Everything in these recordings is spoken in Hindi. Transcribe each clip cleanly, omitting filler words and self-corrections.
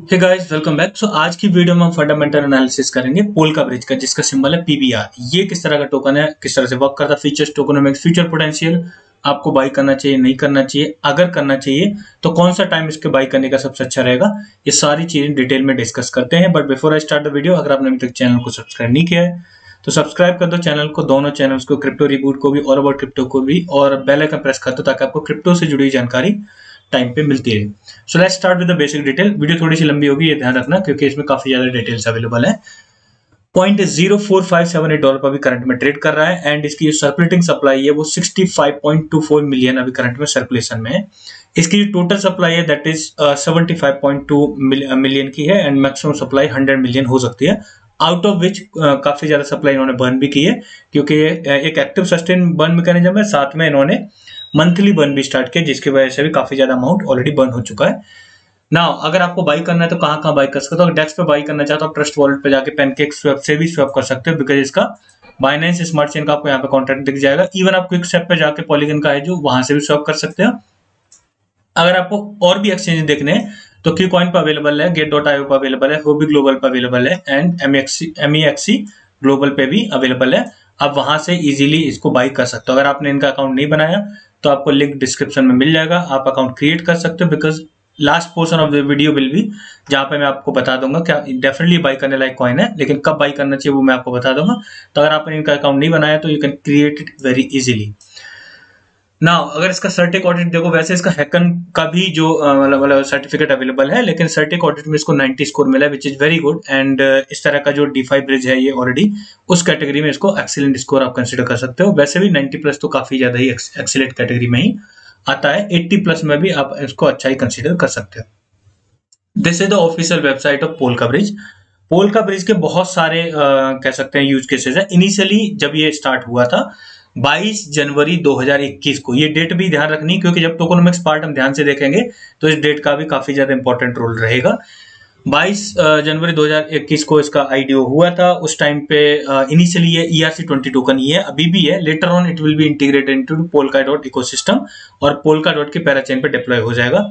हे गाइस वेलकम बैक। सो आज की वीडियो में हम फंडामेंटल एनालिसिस करेंगे पोल्का ब्रिज का, जिसका सिंबल है पीबीआर। ये किस तरह का टोकन है, किस तरह से वर्क करता है, फीचर्स, टोकनोमिक्स, फ्यूचर पोटेंशियल, आपको बाई करना चाहिए, नहीं करना चाहिए, अगर करना चाहिए तो कौन सा टाइम इसके बाई करने का सबसे अच्छा रहेगा, ये सारी चीजें डिटेल में डिस्कस करते हैं। But before I start the video, अगर आपने अभी तक चैनल को सब्सक्राइब नहीं किया है तो सब्सक्राइब कर दो चैनल को, दोनों चैनल्स को, क्रिप्टो रिबूट को भी और अबाउट क्रिप्टो को भी, और बेल आइकन प्रेस कर दो ताकि आपको क्रिप्टो से जुड़ी जानकारी टाइम पे मिलती है। So let's start with the basic detail. Video थोड़ी सी लंबी होगी, ये ध्यान रखना, क्योंकि इसमें काफी ज्यादा डिटेल्स अवेलेबल है। $0.0578 पर भी करंट में ट्रेड कर रहा है एंड इसकी जो सर्कुलेटिंग सप्लाई है वो 65.24 मिलियन अभी करंट में सर्कुलेशन में है। इसकी जो टोटल सप्लाई है दैट इज 75.2 मिलियन की है एंड मैक्सिमम सप्लाई 100 मिलियन हो सकती है, आउट ऑफ विच काफी ज्यादा सप्लाई इन्होंने बर्न भी की है, क्योंकि एक एक्टिव सस्टेन बर्न मैकेनिज्म है, साथ में इन्होंने मंथली बर्न भी स्टार्ट किया, जिसकी वजह से भी काफी ज्यादा अमाउंट ऑलरेडी बर्न हो चुका है। नाउ अगर आपको बाई करना है तो कहाँ बाई कर सकते हो? अगर डेक्स पे बाई करना चाहते हो आप ट्रस्ट वॉलेट पे जाके पैनकेक स्वैप से भी स्वैप कर सकते हो, बिकॉज इसका बाइनेंस स्मार्ट चेन का आपको यहाँ पे कॉन्ट्रैक्ट दिख जाएगा। इवन आप क्विक स्वैप पे जाके पॉलीगन का है जो, वहां से भी स्वैप कर सकते हो। अगर आपको और भी एक्सचेंज देखने हैं तो क्यू कॉइन पर अवेलेबल है, Gate.io पर अवेलेबल है, होबी ग्लोबल पर अवेलेबल है एंड MEXC ग्लोबल पे भी अवेलेबल है। आप वहां से इजीली इसको बाई कर सकते हो। अगर आपने इनका अकाउंट नहीं बनाया तो आपको लिंक डिस्क्रिप्शन में मिल जाएगा, आप अकाउंट क्रिएट कर सकते हो, because last portion of the video will be जहां पे मैं आपको बता दूंगा क्या डेफिनेटली बाई करने लायक कॉइन है, लेकिन कब बाई करना चाहिए वो मैं आपको बता दूंगा। तो अगर आपने इनका अकाउंट नहीं बनाया तो you can create it very easily. Now अगर इसका सर्टिक ऑडिट देखो, वैसे इसका हैकन का भी जो मतलब सर्टिफिकेट अवेलेबल है, लेकिन सर्टिक ऑडिट में इसको 90 स्कोर मिला है which is very good and इस तरह का जो DeFi ब्रिज है ये ऑलरेडी उस कैटेगरी में इसको एक्सीलेंट स्कोर आप कंसिडर कर सकते हो। वैसे भी 90 प्लस तो काफी ज्यादा ही एक्सीलेंट कैटेगरी में ही आता है, 80 प्लस में भी आप इसको अच्छा ही कंसिडर कर सकते हो। This is the official website of polka bridge. Polka bridge के बहुत सारे कह सकते हैं यूज केसेस है। इनिशियली जब ये स्टार्ट हुआ था 22 जनवरी 2021 को, ये डेट भी ध्यान रखनी, क्योंकि जब टोकनोमिक्स पार्ट हम ध्यान से देखेंगे तो इस डेट का भी काफी ज्यादा इंपॉर्टेंट रोल रहेगा। 22 जनवरी 2021 को इसका IDO हुआ था। उस टाइम पे इनिशियली ये ERC20 टोकन ही है, अभी भी है, letter on it will be integrated into Polkadot ecosystem और Polkadot के पैराचेन पे डिप्लॉय हो जाएगा।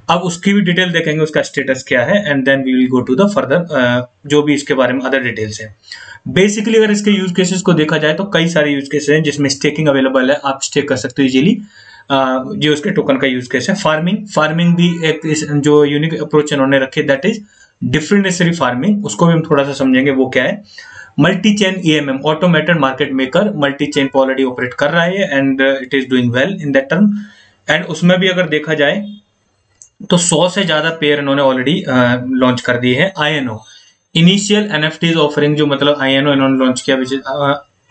अब उसकी भी डिटेल देखेंगे, उसका स्टेटस क्या है and then we will go to the further जो भी इसके बारे में अदर डिटेल्स है। बेसिकली अगर इसके यूज केसेस को देखा जाए तो कई सारे यूज केसेस हैं जिसमें स्टेकिंग अवेलेबल है, आप स्टेक कर सकते हो इजीली। जो उसके टोकन का यूज केस है, फार्मिंग भी एक जो यूनिक अप्रोच इन्होंने रखी है दैट इज डिफरेंशियरी फार्मिंग, उसको भी हम थोड़ा सा समझेंगे वो क्या है। Multi chain EMM automated market maker, multi chain पे ऑलरेडी ऑपरेट कर रहा है and it is doing well in that term. And उसमें भी अगर देखा जाए तो 100 से ज्यादा पेयर इन्होंने ऑलरेडी लॉन्च कर दिए हैं। INO इनिशियल NFTs ऑफरिंग, जो मतलब INO इन्होंने लॉन्च किया, which is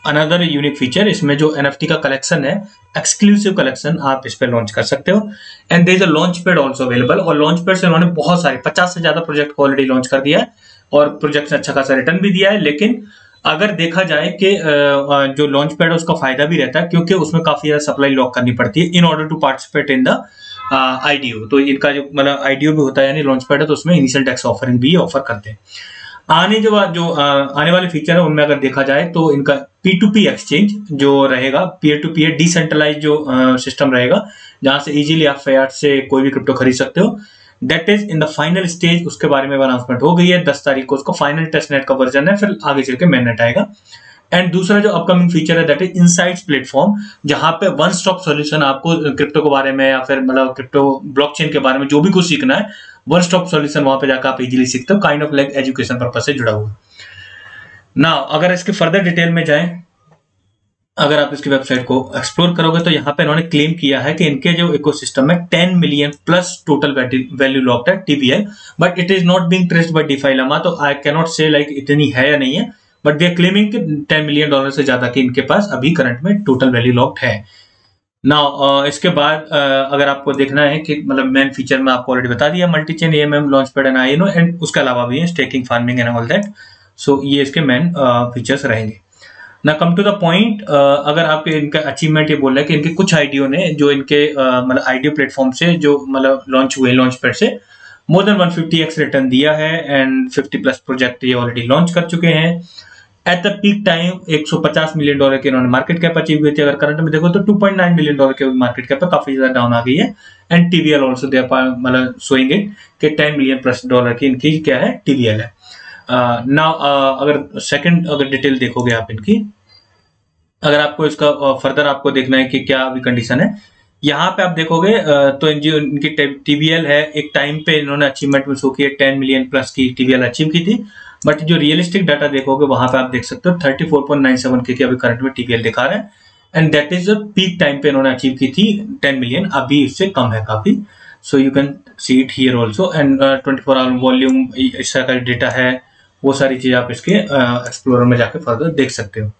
another unique feature. इसमें जो NFT का कलेक्शन है, एक्सक्लूसिव कलेक्शन, आप इस पे लॉन्च कर सकते हो and there is a launch pad also available. और लॉन्च पैड से इन्होंने बहुत सारे 50 से ज्यादा प्रोजेक्ट को ऑलरेडी लॉन्च कर दिया है और प्रोजेक्ट से अच्छा खासा रिटर्न भी दिया है। लेकिन अगर देखा जाए कि जो लॉन्च पैड है उसका फायदा भी रहता है, क्योंकि उसमें काफी ज्यादा सप्लाई लॉक करनी पड़ती है in order to participate in the IDO। तो इनका जो मतलब IDO भी होता है यानी लॉन्च पैड है, तो उसमें इनिशियल टैक्स ऑफरिंग भी ऑफर करते हैं। आने वाले फीचर है उनमें अगर देखा जाए तो इनका P2P एक्सचेंज जो रहेगा, पीयर टू पीयर डिसेंट्रलाइज जो सिस्टम रहेगा, जहां से इजीली आप फियाट से कोई भी क्रिप्टो खरीद सकते हो, that is in the final stage. उसके बारे में अनाउंसमेंट हो गई है, 10 तारीख को उसका फाइनल टेस्टनेट का वर्जन है, फिर आगे चल के मेननेट आएगा। एंड दूसरा जो अपकमिंग फीचर है दैट इज इनसाइट्स प्लेटफॉर्म, जहां पे वन स्टॉप सॉल्यूशन, आपको क्रिप्टो के बारे में या फिर मतलब क्रिप्टो ब्लॉकचेन के बारे में जो भी कुछ सीखना है, वन स्टॉप सॉल्यूशन वहां पे जाकर आप इजीली सीखते हो, kind of like education purpose से जुड़ा हुआ। नाउ अगर इसके फर्दर डिटेल में जाएं, अगर आप इसकी वेबसाइट को एक्सप्लोर करोगे तो यहाँ पे इन्होंने क्लेम किया है कि इनके जो इकोसिस्टम में 10 million plus total value locked है TVL, but it is not being traced by DeFi Llama, तो I can not say like इतनी है या नहीं है, बट दे आर क्लेमिंग कि $10 मिलियन से ज्यादा की इनके पास अभी करंट में टोटल वैल्यू लॉक्ड है। नाउ इसके बाद अगर आपको देखना है कि मतलब मेन फीचर में आपको ऑलरेडी बता दिया, multi chain EMM launch pad and INO, and उसके अलावा भी है staking, farming and all that. So ये इसके मेन फीचर्स रहेंगे। ना कम टू द पॉइंट, अगर आपके इनका अचीवमेंट ये बोल रहा है कि इनके कुछ IDO ने जो इनके मतलब IDO प्लेटफॉर्म से जो मतलब लॉन्च हुए लॉन्च पैड से मोर देन 150x रिटर्न दिया है एंड 50 प्लस प्रोजेक्ट ये ऑलरेडी लॉन्च कर चुके हैं। At the peak time $150 million की इन्होंने मार्केट कैप अचीव हुई थी। अगर करंट में देखो तो $2.9 मिलियन के मार्केट कैप काफी ज्यादा डाउन आ गई है। एंड टीवीएल ऑल्सो दे मतलब शोइंग इट कि $10 मिलियन+ की इनकी क्या है टीवीएल है। नाउ अगर सेकंड अगर डिटेल देखोगे आप इनकी, अगर आपको इसका फर्दर आपको देखना है कि क्या अभी कंडीशन है, यहाँ पे आप देखोगे तो इनकी टीवीएल है एक टाइम पे इन्होंने अचीवमेंट में शो किया 10 मिलियन प्लस की टीवीएल अचीव की थी। बट जो रियलिस्टिक डाटा देखोगे वहां पे आप देख सकते हो 34.97 के अभी करंट में टीवीएल दिखा रहा है। And that is peak time पे इन्होंने अचीव की थी 10 मिलियन, अभी इससे कम है काफी। So you can see it here also. And 24 hour volume इस तरह का डेटा है, वो सारी चीज आप इसके एक्सप्लोरर में जाके फर्दर देख सकते हो।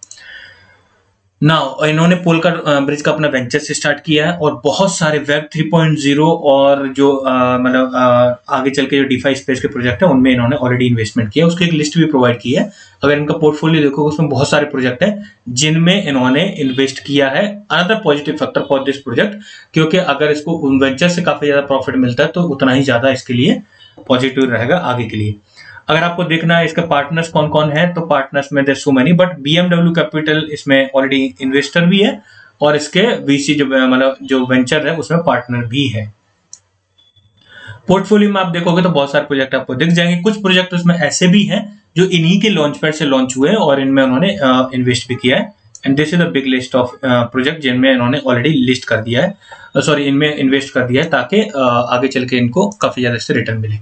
नाउ इन्होंने पोलकार ब्रिज का अपना वेंचर से स्टार्ट किया है और बहुत सारे वेब 3.0 और जो मतलब आगे चल के जो डीफाई स्पेस के प्रोजेक्ट है उनमें इन्होंने ऑलरेडी इन्वेस्टमेंट किया, उसकी एक लिस्ट भी प्रोवाइड की है। अगर इनका पोर्टफोलियो देखो उसमें बहुत सारे प्रोजेक्ट है जिनमें इन्होंने इन्वेस्ट किया है। Another positive factor for this project, क्योंकि अगर इसको वेंचर से काफी ज्यादा प्रॉफिट मिलता है तो उतना ही ज्यादा इसके लिए पॉजिटिव रहेगा आगे के लिए। अगर आपको देखना है इसके पार्टनर्स कौन कौन है, तो पार्टनर्स में there so many, but BMW capital इसमें ऑलरेडी इन्वेस्टर भी है और इसके VC जो मतलब जो वेंचर है उसमें पार्टनर भी है। पोर्टफोलियो में आप देखोगे तो बहुत सारे प्रोजेक्ट आपको दिख जाएंगे। कुछ प्रोजेक्ट उसमें ऐसे भी हैं जो इन्हीं के लॉन्च पैड से लॉन्च हुए और इनमें उन्होंने इन्वेस्ट भी किया है। And this is a big list of project जिनमें इन्होंने ऑलरेडी लिस्ट कर दिया है, सॉरी इनमें इन्वेस्ट कर दिया है ताकि आगे चल के इनको काफी ज्यादा इससे रिटर्न मिले।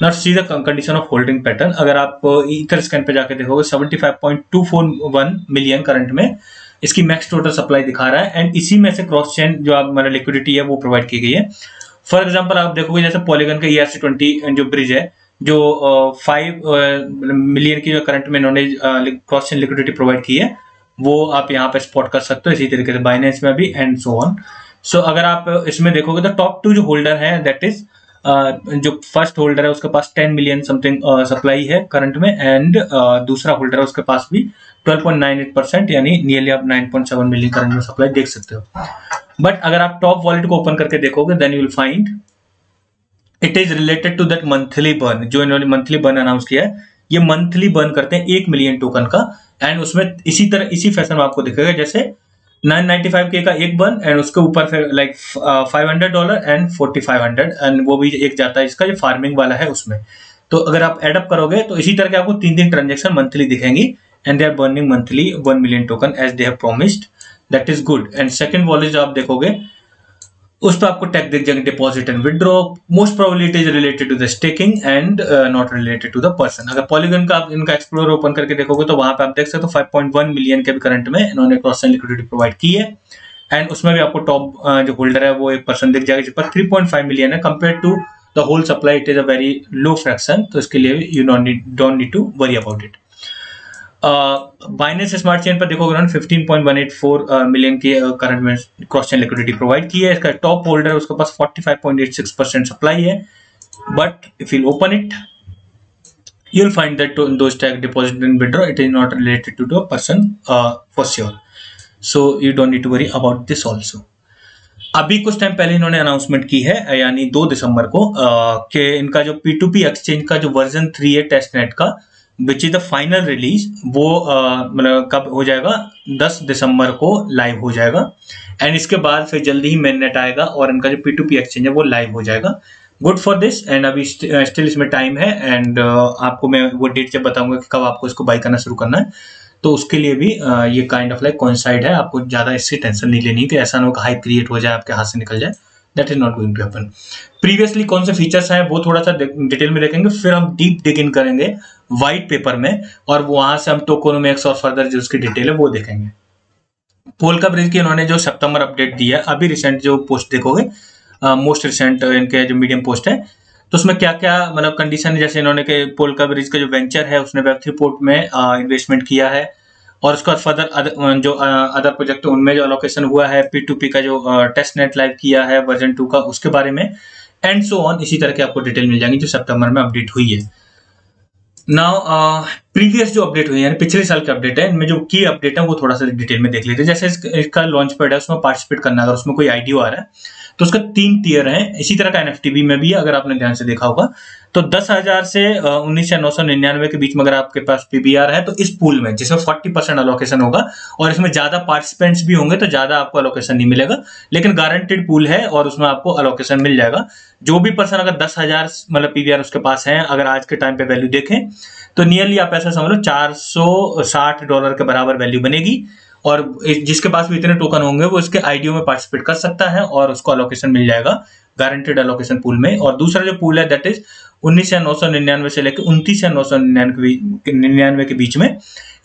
Not see the condition of holding pattern. अगर आप ईथर स्कैन पे जाके देखोगे 75.241 मिलियन करंट में इसकी मैक्स टोटल सप्लाई दिखा रहा है। एंड इसी में से क्रॉस चेन जो आप मतलब लिक्विडिटी है वो प्रोवाइड की गई है। फॉर एग्जांपल आप देखोगे जैसे पॉलीगन का ERC-20 जो ब्रिज है जो 5 मिलियन की जो करंट में इन्होंने क्रॉस चेन लिक्विडिटी प्रोवाइड की है वो आप यहाँ पे स्पॉट कर सकते हो। इसी तरीके से बाइनेंस में भी एंड सो ऑन। सो अगर आप इसमें देखोगे तो टॉप 2 जो होल्डर है दैट इज जो फर्स्ट होल्डर है उसके पास 10 मिलियन समथिंग सप्लाई है करंट में। एंड दूसरा होल्डर है उसके पास भी 12.98% यानी नियरली आप 9.7 मिलियन करंट में सप्लाई देख सकते हो। बट अगर आप टॉप वॉलेट को ओपन करके देखोगे then you will find it is related to that monthly burn. जो इन्होंने मंथली बर्न अनाउंस किया है ये मंथली बर्न करते हैं 1 मिलियन टोकन का। एंड उसमें इसी तरह इसी फैशन में आपको दिखेगा जैसे 995K का एक बर्न एंड उसके ऊपर फिर लाइक $500 एंड 4500 एंड वो भी एक जाता है इसका जो फार्मिंग वाला है उसमें। तो अगर आप एडअप करोगे तो इसी तरह के आपको 3 ट्रांजेक्शन मंथली दिखेंगी and they are burning monthly 1 million token as they have promised. That is good. And second wallet जो आप देखोगे उस पर आपको टैग दिख जाएंगे deposit and withdraw. Most probably it is related to the staking and not related to the person. अगर पॉलीगन का आप इनका एक्सप्लोर ओपन करके देखोगे तो वहां पे आप देख सकते हो 5.1 मिलियन के भी करंट में इन्होंने क्रॉस चेन लिक्विडिटी प्रोवाइड की है। एंड उसमें भी आपको टॉप जो होल्डर है वो एक पर्सन दिख जाएगा जिस पर 3.5 मिलियन है। Compare to the whole supply it is a very low fraction, तो इसके लिए you don't need to worry about it. Binance smart chain पर देखोगे उन्होंने 15.184 मिलियन की करंट में क्रॉस चेन लिक्विडिटी प्रोवाइड की है। इसका टॉप होल्डर है उसके पास 45.86% सप्लाई है। But if you open it you will find that those tag deposit and withdraw it is not related to a person for sure. So you don't need to worry about this also. अभी कुछ टाइम पहले इन्होंने अनाउंसमेंट की है यानी 2 दिसंबर को कि इनका जो P2P एक्सचेंज का जो वर्जन 3 है टेस्ट नेट का which is the final release वो मतलब कब हो जाएगा 10 दिसंबर को लाइव हो जाएगा। एंड इसके बाद फिर जल्दी ही मेन नेट आएगा और इनका जो P2P एक्सचेंज है वो लाइव हो जाएगा। Good for this. एंड अभी स्टिल इसमें टाइम है एंड आपको मैं वो डेट जब बताऊंगा कि कब आपको इसको बाय करना शुरू करना है तो उसके लिए भी ये काइंड ऑफ लाइक कोइंसाइड है। आपको ज्यादा इससे टेंशन नहीं लेनी कि ऐसा ना हो कि हाइप क्रिएट हो जाए आपके हाथ से निकल जाए। That is not going to happen. Previously कौन से फीचर्स हैं वो थोड़ा सा डिटेल में देखेंगे, फिर हम डीप डिग इन करेंगे व्हाइट पेपर में और वहां से हम टोकोनोमिक्स और फर्दर जो उसकी डिटेल है वो देखेंगे। पोलका ब्रिज की इन्होंने जो सितंबर अपडेट दी है अभी रिसेंट जो पोस्ट देखोगे मोस्ट रिसेंट इनके जो मीडियम पोस्ट है तो उसमें क्या क्या मतलब कंडीशन है। जैसे इन्होंने के पोलका ब्रिज का जो वेंचर है उसने Web3 पोर्ट में इन्वेस्टमेंट किया है और उसके बाद फर्दर जो अदर प्रोजेक्ट उनमें जो अलोकेशन हुआ है P2P का जो टेस्ट नेट लाइव किया है वर्जन 2 का उसके बारे में एंड सो ऑन इसी तरह के आपको डिटेल मिल जाएंगी जो सितंबर में अपडेट हुई है। नाउ प्रीवियस जो अपडेट हुई है यानी पिछले साल की अपडेट है इनमें जो की अपडेट है वो थोड़ा सा डिटेल में देख लेते हैं। जैसे इसका लॉन्च पैड है उसमें पार्टिसिपेट करना अगर उसमें कोई आईडीओ आ रहा है तो उसका 3 टियर है। इसी तरह का एनएफटीबी में भी है, अगर आपने ध्यान से देखा होगा। तो 10,000 से 19,999 के बीच में अगर आपके पास पीबीआर है, तो इस पूल में जिसमें 40% अलोकेशन होगा और इसमें ज्यादा पार्टिसिपेंट्स भी होंगे तो ज्यादा आपको अलोकेशन नहीं मिलेगा, लेकिन गारंटेड पूल है और उसमें आपको अलोकेशन मिल जाएगा। जो भी पर्सन अगर 10,000 मतलब पीबीआर उसके पास है, अगर आज के टाइम पे वैल्यू देखें तो नियरली आप ऐसा समझ लो $460 के बराबर वैल्यू बनेगी। और जिसके पास भी इतने टोकन होंगे वो इसके आईडीओ में पार्टिसिपेट कर सकता है और उसको अलोकेशन मिल जाएगा गारंटेड अलोकेशन पूल में। और दूसरा जो पूल है दैट इज 19,999 से लेकर 29,999 के बीच में,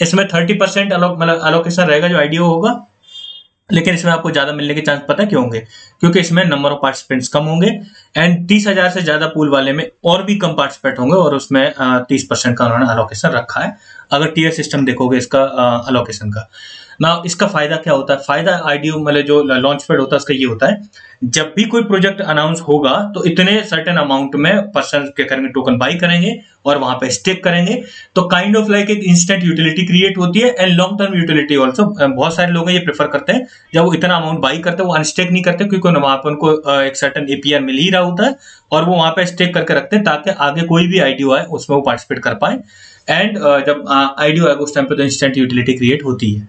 इसमें 30% मतलब अलोकेशन रहेगा जो आईडीओ होगा, लेकिन इसमें आपको ज्यादा मिलने के चांस पता क्यों होंगे? क्योंकि इसमें नंबर ऑफ पार्टिसिपेंट्स कम होंगे एंड 30,000 से ज्यादा पूल वाले में और भी कम पार्टिसिपेंट होंगे और उसमें 30% का उन्होंने अलोकेशन रखा है, अगर टीयर सिस्टम देखोगे इसका अलोकेशन का। ना इसका फायदा क्या होता है? फायदा आईडीओ मतलब जो लॉन्च पैड होता है उसका ये होता है, जब भी कोई प्रोजेक्ट अनाउंस होगा तो इतने सर्टेन अमाउंट में पर्सन क्या करेंगे, टोकन बाई करेंगे और वहां पे स्टेक करेंगे। तो काइंड ऑफ लाइक एक इंस्टेंट यूटिलिटी क्रिएट होती है and long term utility also. बहुत सारे लोग ये प्रेफर करते हैं जब वो इतना अमाउंट बाई करते हैं वो अनस्टेक नहीं करते, क्योंकि वहां पर उनको एक सर्टेन एपीआर मिल ही रहा होता है और वो वहां पे स्टेक करके रखते हैं ताकि आगे कोई भी आईडीओ आए उसमें वो पार्टिसिपेट कर पाए। एंड जब आईडीओ आएगा उस टाइम पे तो इंस्टेंट यूटिलिटी क्रिएट होती है।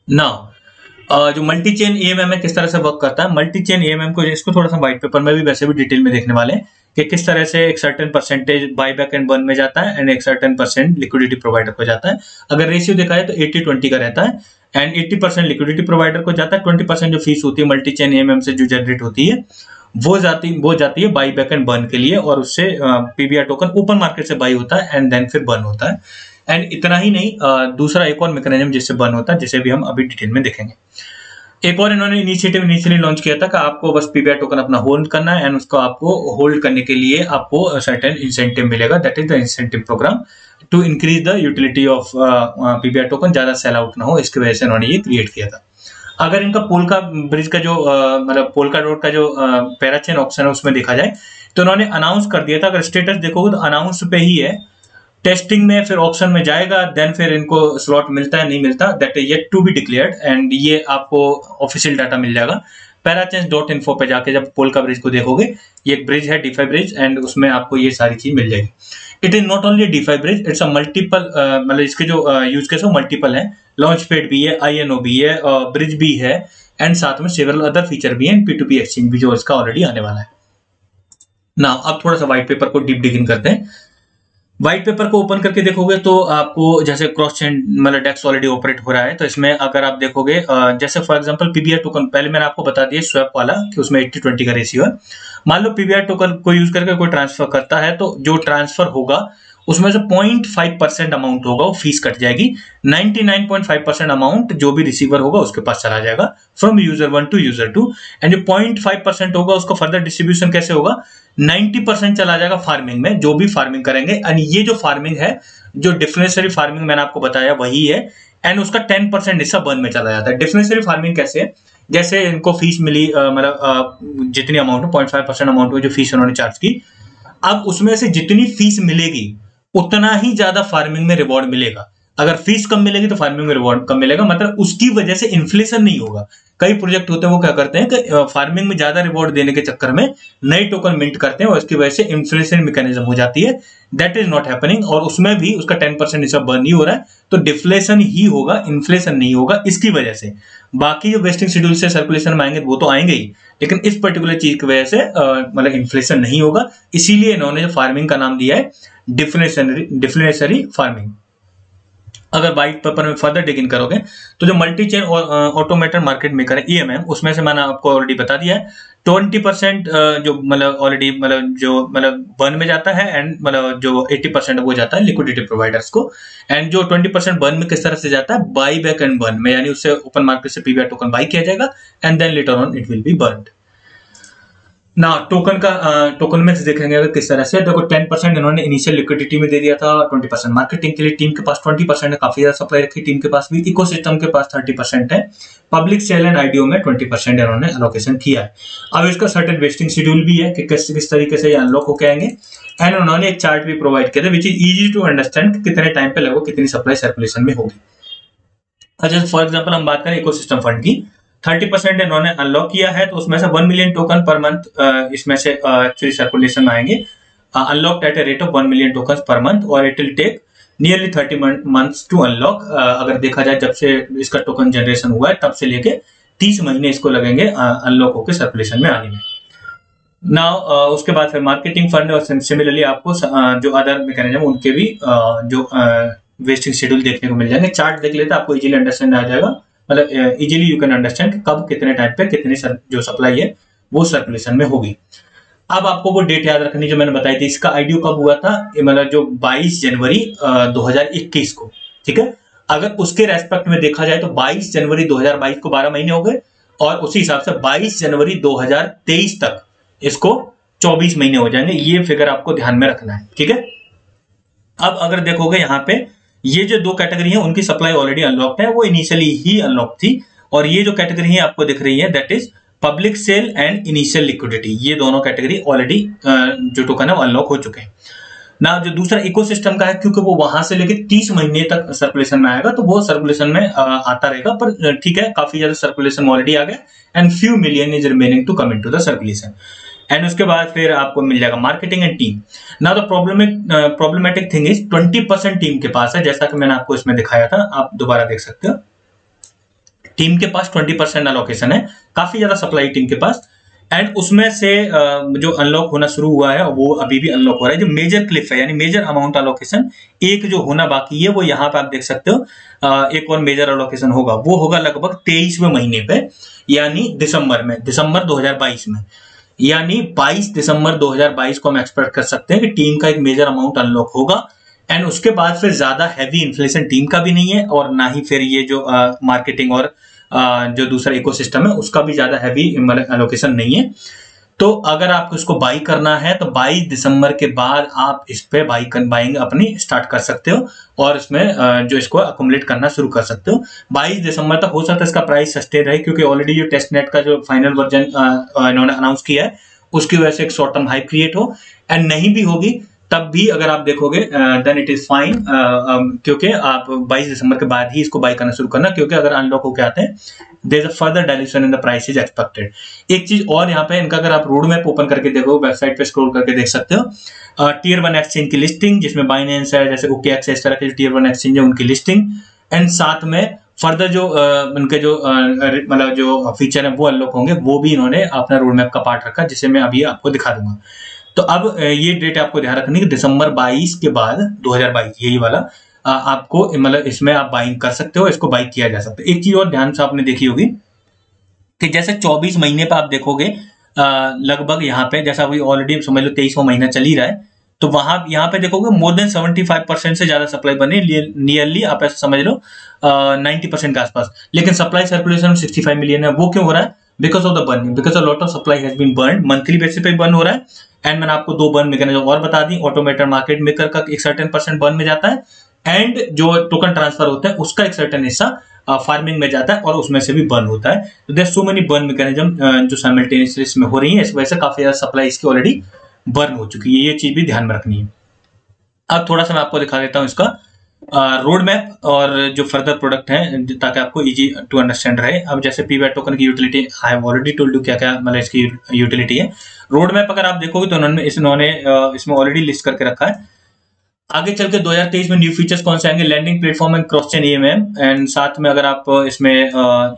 नाउ जो मल्टी चेन ईएमएम है किस तरह से वर्क करता है? मल्टी चेन ईएमएम को इसको थोड़ा सा व्हाइट पेपर में भी वैसे भी डिटेल में देखने वाले हैं कि किस तरह से एक certain percentage buy back and burn में जाता है एंड एक सर्टेन % लिक्विडिटी प्रोवाइडर को जाता है। अगर रेशियो देखा जाए तो 80-20 का रहता है एंड 80% लिक्विडिटी प्रोवाइडर को जाता है, 20% जो फीस होती है मल्टी चेन ईएमएम से जो जनरेट होती है वो जाती है बाई बैक एंड बर्न के लिए, और उससे पीबीआर टोकन ओपन मार्केट से बाई होता है एंड देन फिर बर्न होता है। एंड इतना ही नहीं, दूसरा एक और मैकेनिज्म जिससे बर्न होता है, जिसे भी हम अभी डिटेल में देखेंगे। एक और इन्होंने इनिशिएटिव इनिशियली लॉन्च किया था कि आपको बस पीबीआर टोकन अपना होल्ड करना है एंड उसको आपको होल्ड करने के लिए आपको सर्टेन इंसेंटिव मिलेगा, that is the incentive program to increase the utility of PBR token, ज्यादा सेल आउट ना हो, इसकी वजह से इन्होंने ये क्रिएट किया था। अगर इनका पोल्का ब्रिज का जो मतलब पोल्का डॉट का जो पैराचेन ऑप्शन है उसमें देखा जाए तो उन्होंने अनाउंस कर दिया था, अगर स्टेटस देखोगे तो अनाउंस पे ही है, टेस्टिंग में फिर ऑप्शन में जाएगा, देन फिर इनको स्लॉट मिलता है नहीं मिलता that is yet to be declared and ये आपको ऑफिशियल डाटा मिल जाएगा। पैराचेन्स.info पे जाके जब पोल्का ब्रिज को देखोगे, ये एक ब्रिज है डीफाई ब्रिज एंड उसमें आपको ये सारी चीज मिल जाएगी। It is not only DeFi bridge, it's a multiple मतलब इसके जो यूज केस मल्टीपल है, लॉन्च पैड भी है, आईएनओ भी है, ब्रिज भी है एंड साथ में सेवरल अदर फीचर भी है, P2P एक्सचेंज भी जो इसका ऑलरेडी आने वाला है। ना अब थोड़ा सा व्हाइट पेपर को डीप डिगिंग करते हैं। व्हाइट पेपर को ओपन करके देखोगे तो आपको जैसे क्रॉस चेन मतलब डेक्स ऑलरेडी ऑपरेट हो रहा है, तो इसमें अगर आप देखोगे जैसे फॉर एग्जांपल पीबीआर टोकन, पहले मैंने आपको बता दिया स्वैप वाला कि उसमें 80-20 का रेशियो है। मान लो पीबीआर टोकन को यूज करके कोई ट्रांसफर करता है तो जो ट्रांसफर होगा उसमें से 0.5% अमाउंट होगा वो फीस कट जाएगी, 99.5% अमाउंट जो भी रिसीवर होगा उसके पास चला जाएगा from user 1 to user 2 and जो 0.5% होगा उसका फर्दर डिस्ट्रीब्यूशन कैसे होगा, 90% चला जाएगा फार्मिंग में, जो भी फार्मिंग करेंगे। एंड ये जो फार्मिंग है, जो डिफरेंशियल फार्मिंग मैंने आपको बताया वही है, एंड उसका 10% हिस्सा बर्न में चला जाता है। डिफरेंशियल फार्मिंग कैसे है? जैसे इनको फीस मिली मतलब जितनी अमाउंट 0.5% अमाउंट में जो फीस उन्होंने चार्ज की, अब उसमें से जितनी फीस मिलेगी उतना ही ज्यादा फार्मिंग में रिवॉर्ड मिलेगा। अगर फीस कम मिलेगी तो फार्मिंग में रिवॉर्ड कम मिलेगा, मतलब उसकी वजह से इन्फ्लेशन नहीं होगा। कई प्रोजेक्ट होते हैं वो क्या करते हैं कि फार्मिंग में ज्यादा रिवॉर्ड देने के चक्कर में नए टोकन मिंट करते हैं और इसकी वजह से इन्फ्लेशन मैकेनिज्म हो जाती है, दैट इज नॉट हैपनिंग। और उसमें भी उसका 10% हिस्सा बर्न नहीं हो रहा है, तो डिफ्लेशन ही होगा, इन्फ्लेशन नहीं होगा इसकी वजह से। बाकी जो वेस्टिंग शेड्यूल से सर्कुलेशन में आएंगे वो तो आएंगे ही, लेकिन इस पर्टिकुलर चीज की वजह से मतलब इन्फ्लेशन नहीं होगा, इसीलिए इन्होंने जो फार्मिंग का नाम दिया है डिफ्लेशनरी फार्मिंग। अगर व्हाइट पेपर में फर्दर डिग इन करोगे तो जो multi chain automated market maker है ईएमएम, उसमें से मैंने आपको ऑलरेडी बता दिया है 20% जो मतलब ऑलरेडी मतलब बर्न में जाता है एंड मतलब जो 80% वो जाता है लिक्विडिटी प्रोवाइडर्स को, एंड जो 20% बर्न में किस तरह से जाता है, बाई बैक एंड बर्न में, यानी उससे ओपन मार्केट से पीबीआर टोकन बाई किया जाएगा and then later on it will be burned. ना टोकन में देखेंगे अगर किस तरह से, देखो 10% इन्होंने इनिशियल लिक्विडिटी में दे दिया था, 20% मार्केटिंग के लिए, टीम के पास 20% है, काफी ज्यादा सप्लाई रखी टीम के पास भी, इकोसिस्टम के पास 30% है, पब्लिक सेल एंड आईडीओ में 20% इन्होंने एलोकेशन किया है। अब इसका सर्टेन वेस्टिंग शेड्यूल भी है कि किस तरीके से ये अनलॉक होके आएंगे, एंड उन्होंने एक चार्ट भी प्रोवाइड किया था which is easy to understand कितने टाइम पे लगभग कितनी सप्लाई सर्कुलेशन में होगी। अच्छा फॉर एग्जाम्पल हम बात करें इकोसिस्टम फंड की, 30% इन्होंने अनलॉक किया है, तो उसमें से 1 मिलियन टोकन पर मंथ इसमें से एक्चुअली सर्कुलेशन में आएंगे, unlocked at a rate of 1 million token पर मंथ, और it will take nearly 30 months to unlock. अगर देखा जाए जब से इसका टोकन जनरेशन हुआ है तब से लेके 30 महीने इसको लगेंगे अनलॉक होकर सर्कुलेशन में आने में। नाउ उसके बाद फिर मार्केटिंग फंड और सिमिलरली आपको जो अदर मैकेनिज्म उनके भी जो वेस्टिंग शेड्यूल देखने को मिल जाएंगे। चार्ट देख लेते हैं, आपको इजीली अंडरस्टैंड आ जाएगा, मतलब इजीली यू कैन अंडरस्टैंड कि कब कितने टाइम पे कितनी जो सप्लाई है वो सर्कुलेशन में होगी। अब आपको वो डेट याद रखनी जो मैंने बताई थी, इसका आईडीओ कब हुआ था, मतलब जो 22 जनवरी 2021 को, ठीक है। अगर उसके रेस्पेक्ट में देखा जाए तो 22 जनवरी 2022 को 12 महीने हो गए, और उसी हिसाब से 22 जनवरी 2023 तक इसको 24 महीने हो जाएंगे। ये फिगर आपको ध्यान में रखना है, ठीक है। अब अगर देखोगे यहाँ पे ये जो दो कैटेगरी है उनकी सप्लाई ऑलरेडी अनलॉक्ड है, वो इनिशियली ही अनलॉक थी, और ये जो कैटेगरी है आपको दिख रही है that is public sale and initial liquidity, ये दोनों कैटेगरी ऑलरेडी जो टोकन है वो अनलॉक हो चुके हैं ना। जो दूसरा इकोसिस्टम का है, क्योंकि वो वहां से लेके 30 महीने तक सर्कुलेशन में आएगा, तो वो सर्कुलेशन में आता रहेगा, पर ठीक है काफी ज्यादा सर्कुलेशन ऑलरेडी आ गया, and few million is remaining to come into the circulation. And उसके बाद फिर आपको मिल जाएगा मार्केटिंग एंड टीम। ना the problematic thing is 20% team के पास है, जैसा कि मैंने आपको इसमें दिखाया था, आप दोबारा देख सकते हो। टीम के पास 20% अलोकेशन है, काफी ज्यादा सप्लाई टीम के पास, एंड उसमें से जो अनलॉक होना शुरू हुआ है वो अभी भी अनलॉक हो रहा है। जो मेजर क्लिफ है यानी मेजर अमाउंट अलोकेशन एक जो होना बाकी है वो यहाँ पे आप देख सकते हो, एक और मेजर अलोकेशन होगा, वो होगा लगभग 23वें महीने पे, यानी दिसंबर में, दिसंबर 2022 में, यानी 22 दिसंबर 2022 को हम एक्सपेक्ट कर सकते हैं कि टीम का एक मेजर अमाउंट अनलॉक होगा। एंड उसके बाद फिर ज्यादा हैवी इन्फ्लेशन टीम का भी नहीं है, और ना ही फिर ये जो मार्केटिंग और जो दूसरा इकोसिस्टम है उसका भी ज्यादा हैवी एलोकेशन नहीं है। तो अगर आपको इसको बाई करना है तो 22 दिसंबर के बाद आप इस पे बाइंग अपनी स्टार्ट कर सकते हो, और इसमें जो इसको अकोमोडेट करना शुरू कर सकते हो। 22 दिसंबर तक हो सकता है इसका प्राइस सस्टेन रहे, क्योंकि ऑलरेडी जो टेस्टनेट का जो फाइनल वर्जन इन्होंने अनाउंस किया है उसकी वजह से एक शॉर्ट टर्म हाइप क्रिएट हो, एंड नहीं भी होगी तब भी अगर आप देखोगे देन इट इज फाइन, क्योंकि आप 22 दिसंबर के बाद ही इसको बाई करना शुरू करना, क्योंकि अगर अनलॉक होकर आते हैं there is a further dilution in the price is expected. एक चीज और यहाँ पे इनका अगर आप रोड मैप ओपन करके देखो, वेबसाइट पे स्क्रॉल करके देख सकते हो, टीयर 1 एक्सचेंज की लिस्टिंग, जिसमें बाइनेंस है, जैसे OKX, इस तरह के टीयर 1 एक्सचेंज है उनकी लिस्टिंग, एंड साथ में फर्दर जो उनके जो मतलब जो फीचर है वो अनलॉक होंगे, वो भी इन्होंने अपना रोड मैप का पार्ट रखा, जिसे मैं अभी आपको दिखा दूंगा। तो अब ये डेट आपको ध्यान रखनी है, दिसंबर 22 के बाद 2022 यही वाला आपको मतलब इसमें आप बाइंग कर सकते हो, इसको बाई किया जा सकता है। एक चीज और ध्यान से आपने देखी होगी कि जैसे 24 महीने पे आप देखोगे लगभग यहाँ पे, जैसा अभी ऑलरेडी समझ लो 23वां महीना चल ही रहा है, तो वहां यहाँ पे देखोगे मोर देन 75% से ज्यादा सप्लाई बने, नियरली आप ऐसा समझ लो 90% के आसपास, लेकिन सप्लाई सर्कुलेशन 65 मिलियन है। वो क्यों हो रहा है? Because of the burning, because lot of supply has been burn, monthly basis पे बर्न हो रहा है। एंड मैंने आपको दो बर्न मैकेनिज्म और बता दी, ऑटोमेटेड मार्केट मेकर का एक सर्टेन % बर्न में जाता है, एंड जो टोकन ट्रांसफर होता है उसका एक सर्टेन हिस्सा फार्मिंग में जाता है और उसमें से भी बर्न होता है। तो there so many burn mechanism जो साइमल्टेनियसली इसमें हो रही है, इस वजह से काफी ज्यादा सप्लाई इसकी ऑलरेडी बर्न हो चुकी है। ये चीज भी ध्यान में रखनी है। अब थोड़ा सा मैं आपको दिखा देता हूँ इसका रोड मैप और जो फर्दर प्रोडक्ट है, ताकि आपको इजी टू अंडरस्टैंड रहे। अब जैसे पीवैट टोकन की utility I have already told you क्या क्या मतलब इसकी यूटिलिटी है। रोड मैप अगर आप देखोगे तो उन्होंने इसमें ऑलरेडी लिस्ट करके रखा है। आगे चल के 2023 में न्यू फीचर्स कौन से आएंगे, landing platform and cross chain EMM, and साथ में अगर आप इसमें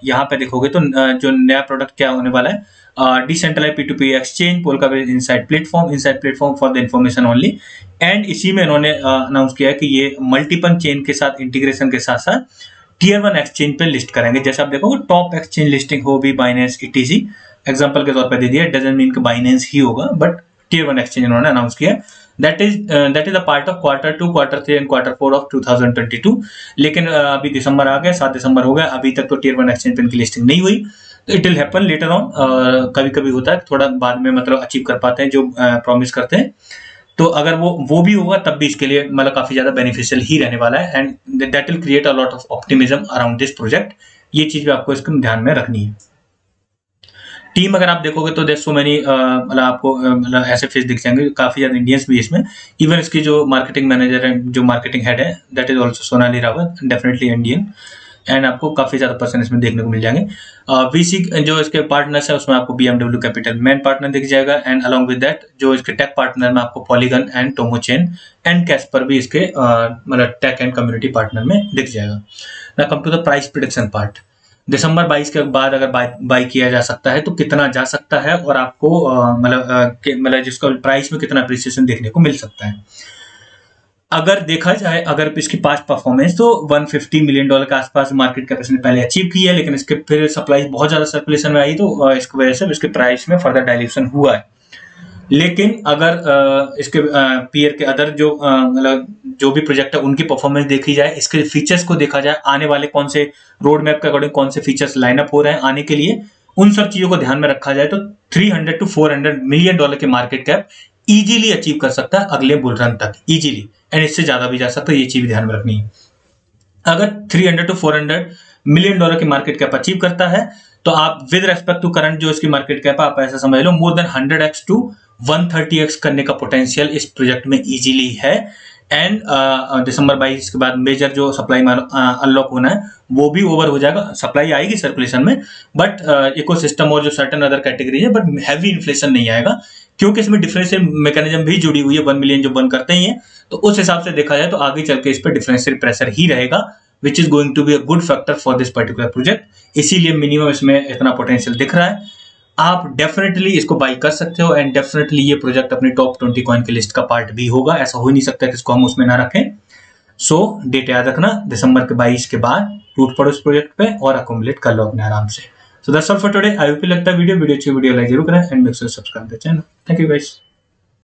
यहाँ पे देखोगे तो जो नया प्रोडक्ट क्या होने वाला है, decentralize P2P exchange, Polka inside platform for the information only. And इसी में इन्होंने अनाउंस किया है कि ये मल्टीपल चेन के साथ इंटीग्रेशन के साथ साथ टीयर 1 एक्सचेंज पे लिस्ट करेंगे। जैसे आप देखोगे टॉप एक्सचेंज लिस्टिंग हो भी बाइनेंस ETC एग्जांपल के तौर पे दे दिया, डजंट मीन कि बाइनेंस ही होगा, बट टीयर 1 एक्सचेंज इन्होंने अनाउंस किया। That is a part of Q2, Q3 and Q4 of 2022। लेकिन अभी दिसंबर आ गया, 7 दिसंबर हो गया, अभी तक तो टीयर 1 एक्सचेंज पे इनकी लिस्टिंग नहीं हुई। तो it will happen later on. कभी कभी होता है थोड़ा बाद में मतलब अचीव कर पाते हैं जो प्रॉमिस करते हैं। तो अगर वो भी होगा तब भी इसके लिए मतलब काफी ज्यादा बेनिफिशियल ही रहने वाला है, and that will create a lot of optimism around this project. ये चीज भी आपको इसको ध्यान में रखनी है। टीम अगर आप देखोगे तो देयर सो मेनी मतलब आपको मतलब ऐसे फेस दिख जाएंगे, काफी ज्यादा इंडियंस भी इसमें। इवन इसकी जो मार्केटिंग मैनेजर है, जो मार्केटिंग हेड है, that is also Sonali Rawat, definitely Indian. And आपको काफी ज्यादा पर्सन इसमें देखने को मिल जाएंगे। वीसी जो इसके पार्टनर्स है उसमें आपको BMW कैपिटल मेन पार्टनर दिख जाएगा, एंड अलॉन्ग विद दैट जो इसके टेक पार्टनर में आपको पॉलीगन एंड टोमोचेन एंड कैस्पर भी इसके मतलब टेक एंड कम्युनिटी पार्टनर में दिख जाएगा। Now come to the price prediction part. दिसंबर 22 के बाद अगर बाय किया जा सकता है तो कितना जा सकता है, और आपको मतलब जिसका प्राइस में कितना अप्रिसिएशन देखने को मिल सकता है। अगर देखा जाए अगर इसकी पास्ट परफॉर्मेंस तो $150 मिलियन के आसपास मार्केट कैपेसिटी पहले अचीव की है, लेकिन इसके फिर सप्लाई बहुत ज्यादा सर्कुलेशन में आई तो इसकी वजह से इसके प्राइस में फर्दर डाइल्यूशन हुआ है। लेकिन अगर इसके पीयर के अदर जो मतलब जो भी प्रोजेक्ट है उनकी परफॉर्मेंस देखी जाए, इसके फीचर्स को देखा जाए, आने वाले कौन से रोड मैप के अकॉर्डिंग कौन से फीचर्स लाइन अप हो रहे हैं आने के लिए, उन सब चीजों को ध्यान में रखा जाए तो 300 to 400 मिलियन डॉलर के मार्केट कैप इजीली अचीव कर सकता है अगले बुल रन तक, इजीली, एंड इससे ज्यादा भी जा सकता है। ये चीज ध्यान में रखनी है। अगर 300 to 400 मिलियन डॉलर की मार्केट कैप अचीव करता है तो आप विद रेस्पेक्ट टू करंट जो इसकी मार्केट कैप है आप ऐसा समझ लो more than 100x to 130x करने का पोटेंशियल इस प्रोजेक्ट में इजीली है। एंड दिसंबर 22 के बाद मेजर जो सप्लाई अनलॉक होना है वो भी ओवर हो जाएगा। सप्लाई आएगी सर्कुलेशन में, बट इकोसिस्टम और जो सर्टेन अदर कैटेगरी है, बट हैवी इन्फ्लेशन नहीं आएगा क्योंकि इसमें डिफरेंशियल मैकेनिज्म भी जुड़ी हुई है। 1 मिलियन जो बर्न करते ही है, तो उस हिसाब से देखा जाए तो आगे चल के इस पर डिफरेंशियल प्रेशर ही रहेगा, which is going to be a good factor for this particular project. इसीलिए मिनिमम इसमें इतना पोटेंशियल दिख रहा है। आप डेफिनेटली इसको बाई कर सकते हो, एंड डेफिनेटली ये प्रोजेक्ट अपनी टॉप 20 कॉइन की लिस्ट का पार्ट भी होगा। ऐसा हो ही नहीं सकता कि इसको हम उसमें ना रखें। सो डेट याद रखना, दिसंबर के 22 के बाद टूट पड़ो इस प्रोजेक्ट पे और अकोमुलेट कर लो अपने आराम से। So that's all for today. I hope लगता है वीडियो अच्छी वीडियो लाइक जरूर करें and make sure subscribe the channel. Thank you guys.